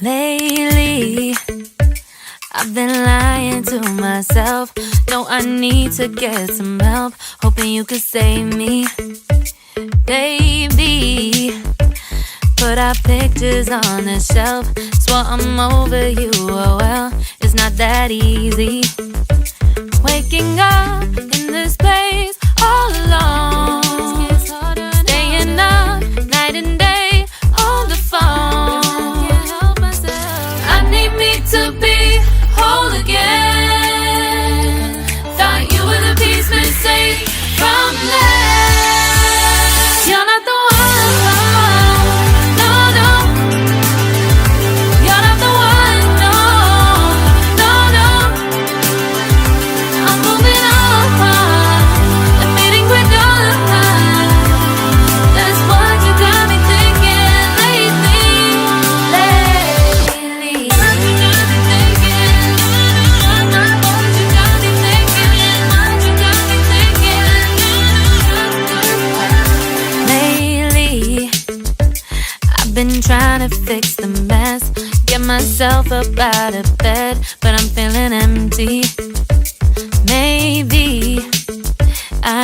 Lately, I've been lying to myself. No, I need to get some help. Hoping you could save me, baby. Put our pictures on the shelf. Swore I'm over you, oh well, it's not that easy. Waking up in this place all alone, staying up night and day on the phone. I need me to be whole again. Thought you were the piece missing from last. You're not the one, no, no. You're not the one, no, no, no. I'm moving on, admitting we're done. That's what you got me thinking lately. What you got me thinking? What you got me thinking? What you got me thinking? Lately, I've been trying to fix the mess, get myself up out of bed, but I'm feeling empty. Maybe I